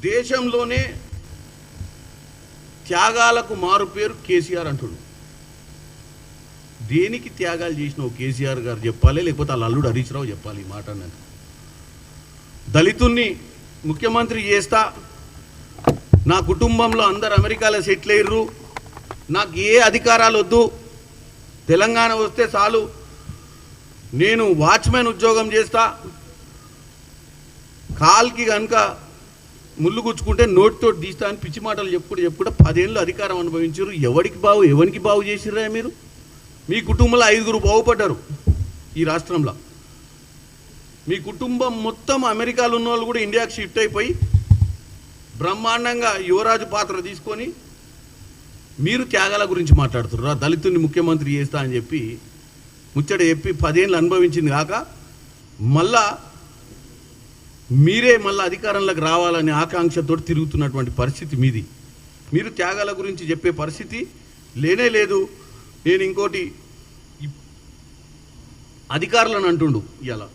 దేశంలోనే త్యాగాలకు మారు పేరు కేసీఆర్ అంటుడు. దేనికి త్యాగాలు చేసినావు కేసీఆర్ గారు చెప్పాలి, లేకపోతే వాళ్ళ అల్లుడు హరీష్ రావు చెప్పాలి ఈ మాట అన్నది. దళితుణ్ణి ముఖ్యమంత్రి చేస్తా, నా కుటుంబంలో అందరు అమెరికాలో సెటిల్ అయ్యారు, నాకు ఏ అధికారాలు వద్దు, తెలంగాణ వస్తే చాలు, నేను వాచ్మెన్ ఉద్యోగం చేస్తా, కాల్కి కనుక ముళ్ళు గుచ్చుకుంటే నోటితో తీస్తా అని పిచ్చి మాటలు చెప్పుకుంటే 10 ఏళ్ళు అధికారం అనుభవించారు. ఎవరికి బాగు చేసిర్రా మీరు? మీ కుటుంబంలో 5గురు బాగుపడ్డారు ఈ రాష్ట్రంలో. మీ కుటుంబం మొత్తం అమెరికాలో ఉన్న వాళ్ళు కూడా ఇండియాకి షిఫ్ట్ అయిపోయి బ్రహ్మాండంగా యువరాజు పాత్ర తీసుకొని మీరు త్యాగాల గురించి మాట్లాడుతున్నారు. దళితుని ముఖ్యమంత్రి చేస్తా అని చెప్పి ముచ్చట చెప్పి 10 ఏళ్ళు అనుభవించింది కాక మీరే మళ్ళీ అధికారంలోకి రావాలనే ఆకాంక్షతో తిరుగుతున్నటువంటి పరిస్థితి మీది. మీరు త్యాగాల గురించి చెప్పే పరిస్థితి లేనే లేదు. నేను ఇంకోటి అధికారులను అంటుండు, ఇలా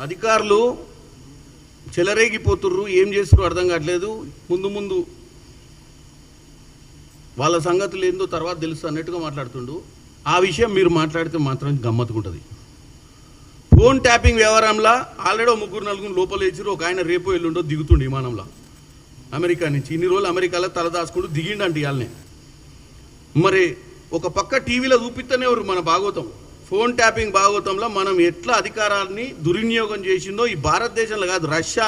అధికారులు చెలరేగిపోతుర్రు, ఏం చేస్తుర్రు అర్థం కావట్లేదు, ముందు వాళ్ళ సంగతులు ఏందో తర్వాత తెలుసు అన్నట్టుగా మాట్లాడుతుండు. ఆ విషయం మీరు మాట్లాడితే మాత్రం గమ్మత్తుకుంటుంది. ఫోన్ ట్యాపింగ్ వ్యవహారంలో ఆల్రెడీ 3-4 లోపల వేసిరు. ఒక ఆయన రేపు ఎల్లుండో దిగుతుండు విమానంలో అమెరికా నుంచి. ఇన్ని రోజులు అమెరికాలో తలదాచుకుంటూ దిగిండంటే ఇవాళనే. మరి ఒక పక్క టీవీలో చూపిస్తూనే మన భాగవతం, ఫోన్ ట్యాపింగ్ భాగవతంలో మనం ఎట్లా అధికారాన్ని దుర్వినియోగం చేసిందో ఈ భారతదేశంలో కాదు, రష్యా,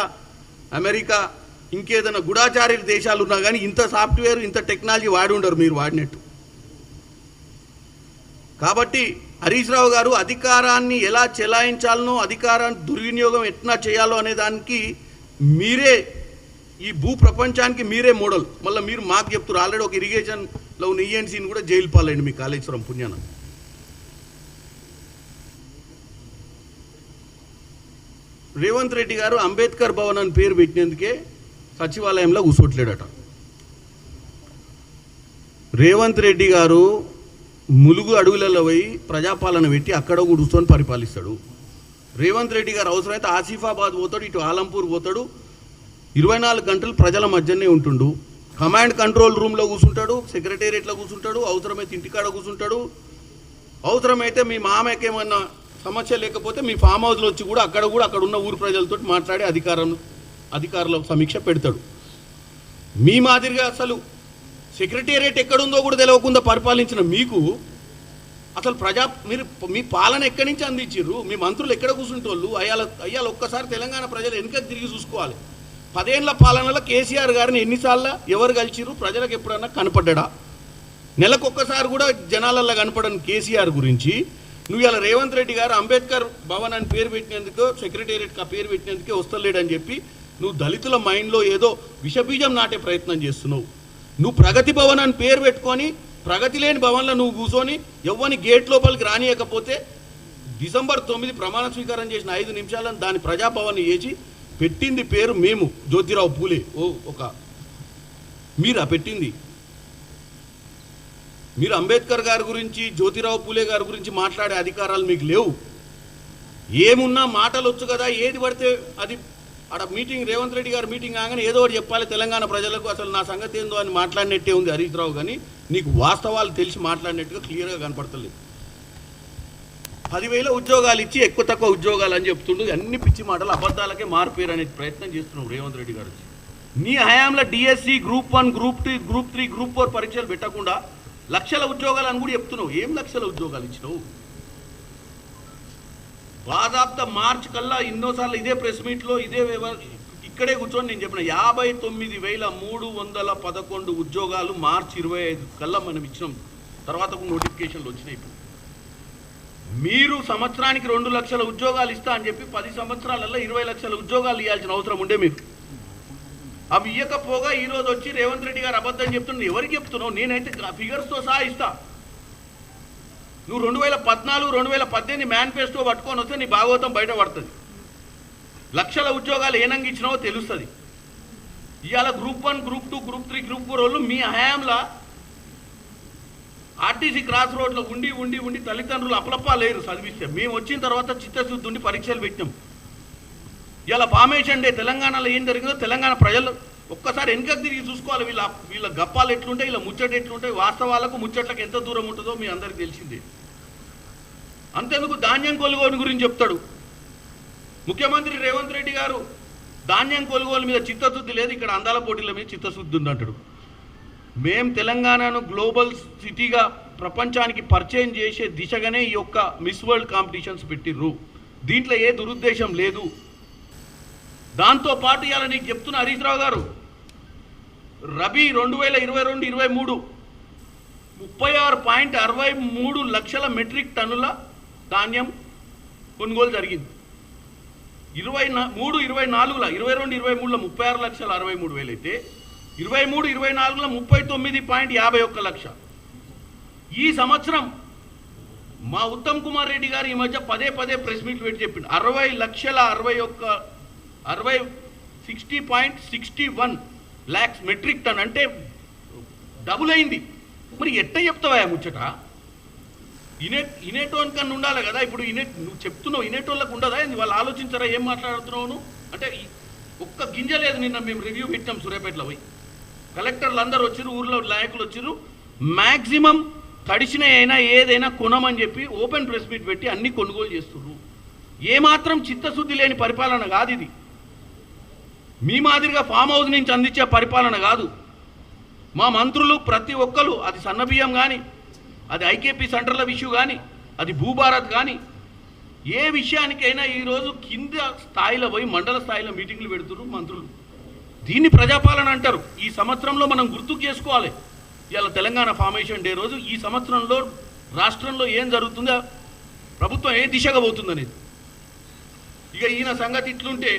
అమెరికా, ఇంకేదైనా గూఢాచార్య దేశాలు ఉన్నా కానీ ఇంత సాఫ్ట్వేర్ ఇంత టెక్నాలజీ వాడి ఉండరు మీరు వాడినట్టు. కాబట్టి హరీష్ రావు గారు అధికారాన్ని ఎలా చెలాయించాలనో, అధికారాన్ని దుర్వినియోగం ఎట్లా చేయాలో అనే దానికి మీరే ఈ భూ ప్రపంచానికి మీరే మోడల్. మళ్ళీ మీరు మాకు చెప్తారు. ఆల్రెడీ ఒక ఇరిగేషన్లో ఉన్న ఈఎన్సీని కూడా జైలు పాలండి మీ కాళేశ్వరం పుణ్యాన. రేవంత్ రెడ్డి గారు అంబేద్కర్ భవన్ అని పేరు పెట్టినందుకే సచివాలయంలో కూర్చోట్లేడట. రేవంత్ రెడ్డి గారు ములుగు అడవులలో పోయి ప్రజాపాలన పెట్టి అక్కడ కూర్చొని పరిపాలిస్తాడు. రేవంత్ రెడ్డి గారు అవసరమైతే ఆసిఫాబాద్ పోతాడు, ఇటు ఆలంపూర్ పోతాడు, 24 గంటలు ప్రజల మధ్యనే ఉంటుండు. కమాండ్ కంట్రోల్ రూమ్లో కూర్చుంటాడు, సెక్రటేరియట్లో కూర్చుంటాడు, అవసరమైతే ఇంటికాడ కూర్చుంటాడు. అవసరమైతే మీ మామకి ఏమన్నా సమస్య లేకపోతే మీ ఫామ్ హౌస్లో వచ్చి కూడా అక్కడ ఉన్న ఊరు ప్రజలతో మాట్లాడి అధికారుల సమీక్ష పెడతాడు. మీ మాదిరిగా అసలు సెక్రటేరియట్ ఎక్కడుందో కూడా తెలియకుండా పరిపాలించిన మీకు అసలు మీరు మీ పాలన ఎక్కడి నుంచి అందించారు? మీ మంత్రులు ఎక్కడ కూర్చుంటోళ్ళు? అయ్యాల ఒక్కసారి తెలంగాణ ప్రజలు వెనుక తిరిగి చూసుకోవాలి. 10 ఏళ్ల పాలనలో కేసీఆర్ గారిని ఎన్నిసార్లు ఎవరు కలిసిరు? ప్రజలకు ఎప్పుడన్నా కనపడ్డా? నెలకొక్కసారి కూడా జనాలల్లో కనపడని కేసీఆర్ గురించి నువ్వు ఇలా రేవంత్ రెడ్డి గారు అంబేద్కర్ భవన్ అని పేరు పెట్టినందుకు, సెక్రటేరియట్కి పేరు పెట్టినందుకే వస్తలేడని చెప్పి నువ్వు దళితుల మైండ్లో ఏదో విషబీజం నాటే ప్రయత్నం చేస్తున్నావు. నువ్వు ప్రగతి భవన్ అని పేరు పెట్టుకొని ప్రగతి లేని భవన్లో నువ్వు కూర్చొని ఎవ్వని గేట్ లోపలికి రానియకపోతే డిసెంబర్ 9 ప్రమాణ స్వీకారం చేసిన 5 నిమిషాలను దాని ప్రజాభవన్ చేసి పెట్టింది పేరు మేము, జ్యోతిరావు పూలే. మీరా పెట్టింది? మీరు అంబేద్కర్ గారి గురించి, జ్యోతిరావు పూలే గారి గురించి మాట్లాడే అధికారాలు మీకు లేవు. ఏమున్నా మాటలు వచ్చు కదా, ఏది పడితే అది అక్కడ మీటింగ్, రేవంత్ రెడ్డి గారు మీటింగ్ కాగానే ఏదో ఒకటి చెప్పాలి తెలంగాణ ప్రజలకు, అసలు నా సంగతి ఏందో అని మాట్లాడినట్టే ఉంది హరీష్ రావు. కానీ నీకు వాస్తవాలు తెలిసి మాట్లాడినట్టుగా క్లియర్గా కనపడతలేదు. 10,000 ఉద్యోగాలు ఇచ్చి ఎక్కువ తక్కువ ఉద్యోగాలు అని చెప్తుండు. అన్ని పిచ్చి మాటలు, అబద్ధాలకే మారిపోయారు అనే ప్రయత్నం చేస్తున్నావు రేవంత్ రెడ్డి గారు. నీ హయాంలో DSC, group 1, group 2, group 3, group 4 పరీక్షలు పెట్టకుండా లక్షల ఉద్యోగాలు అని కూడా చెప్తున్నావు. ఏం లక్షల ఉద్యోగాలు ఇచ్చినావు? దాదాపు మార్చ్ కల్లా ఎన్నోసార్లు ఇదే ప్రెస్ మీట్లో ఇక్కడే కూర్చొని నేను చెప్పిన 59,311 ఉద్యోగాలు మార్చి 25 కల్లా మనం ఇచ్చినాం. తర్వాత నోటిఫికేషన్లు వచ్చినాయి. మీరు సంవత్సరానికి 2 లక్షల ఉద్యోగాలు ఇస్తా అని చెప్పి 10 సంవత్సరాలలో 20 లక్షల ఉద్యోగాలు ఇవ్వాల్సిన అవసరం ఉండే మీకు. అవి ఇవ్వకపోగా ఈరోజు వచ్చి రేవంత్ రెడ్డి గారు అబద్ధం చెప్తున్నాను. ఎవరికి చెప్తున్నావు? నేనైతే ఫిగర్స్తో సహా ఇస్తా. నువ్వు 2014, 2018 మేనిఫెస్టో పట్టుకొని వస్తే నీ భాగవతం బయటపడుతుంది. లక్షల ఉద్యోగాలు ఏనంగా ఇచ్చినావో తెలుస్తుంది. ఇవాళ గ్రూప్ 1, గ్రూప్ 2, గ్రూప్ 3, గ్రూప్ 4 వాళ్ళు మీ హయాంలో ఆర్టీసీ క్రాస్ రోడ్లో ఉండి తల్లిదండ్రులు అప్లప్పా లేరు చదివిస్తే. మేము వచ్చిన తర్వాత చిత్తశుద్ధి ఉండి పరీక్షలు పెట్టినాం. ఇలా ఫార్మేషన్ డే తెలంగాణలో ఏం జరిగిందో తెలంగాణ ప్రజలు ఒక్కసారి వెనుకకు తిరిగి చూసుకోవాలి. వీళ్ళ గప్పాలు ఎట్లుంటాయి, వీళ్ళ ముచ్చట ఎట్లుంటాయి, వాస్తవాలకు ముచ్చట్లకు ఎంత దూరం ఉంటుందో మీ అందరికి తెలిసిందే. అంతెందుకు ధాన్యం కొనుగోలు గురించి చెప్తాడు ముఖ్యమంత్రి రేవంత్ రెడ్డి గారు. ధాన్యం కొనుగోలు మీద చిత్తశుద్ధి లేదు, ఇక్కడ అందాల పోటీల మీద చిత్తశుద్ధి ఉందంటాడు. మేం తెలంగాణను గ్లోబల్ సిటీగా ప్రపంచానికి పరిచయం చేసే దిశగానే ఈ యొక్క మిస్ వరల్డ్ కాంపిటీషన్స్ పెట్టిర్రు. దీంట్లో ఏ దురుద్దేశం లేదు. దాంతోపాటు ఇవాళ నీకు చెప్తున్న హరీష్ రావు గారు, రబీ 2022-23 36.63 లక్షల మెట్రిక్ టన్నుల ధాన్యం కొనుగోలు జరిగింది. 23-24లో 22-23లో 36,63,000 అయితే 23-24లో 39.51 లక్ష. ఈ సంవత్సరం మా ఉత్తమ్ కుమార్ రెడ్డి గారు ఈ మధ్య పదే ప్రెస్ మీట్లు పెట్టి చెప్పిండు 60,61 lakhs మెట్రిక్ టన్, అంటే డబుల్ అయింది. మరి ఎట్ట చెప్తావా ముచ్చట? ఇనేటోన్ కన్నా ఉండాలి కదా. ఇప్పుడు నువ్వు చెప్తున్నావు, ఇనేటోళ్ళకు ఉండదా? వాళ్ళు ఆలోచించారా ఏం మాట్లాడుతున్నావు? అంటే ఒక్క గింజ లేదు. నిన్న మేము రివ్యూ పెట్టాం సూర్యాపేటలో పోయి, కలెక్టర్లు అందరూ వచ్చారు, ఊర్లో నాయకులు వచ్చారు. మ్యాక్సిమం తడిసిన అయినా ఏదైనా కొనమని చెప్పి ఓపెన్ ప్రెస్ మీట్ పెట్టి అన్ని కొనుగోలు చేస్తున్నారు. ఏమాత్రం చిత్తశుద్ధి లేని పరిపాలన కాదు ఇది. మీ మాదిరిగా ఫామ్ హౌస్ నుంచి అందించే పరిపాలన కాదు. మా మంత్రులు ప్రతి ఒక్కరు, అది సన్నబియ్యం కానీ, అది ఐకేపీ సెంటర్ల విషయం కానీ, అది భూభారత్ కానీ, ఏ విషయానికైనా ఈరోజు కింద స్థాయిలో పోయి మండల స్థాయిలో మీటింగ్లు పెడుతున్నారు మంత్రులు. దీన్ని ప్రజాపాలన అంటారు. ఈ సంవత్సరంలో మనం గుర్తుకు చేసుకోవాలి. ఇవాళ తెలంగాణ ఫార్మేషన్ డే రోజు ఈ సంవత్సరంలో రాష్ట్రంలో ఏం జరుగుతుందో, ప్రభుత్వం ఏ దిశగా పోతుందనేది. ఇక ఈయన సంగతి ఇట్లుంటే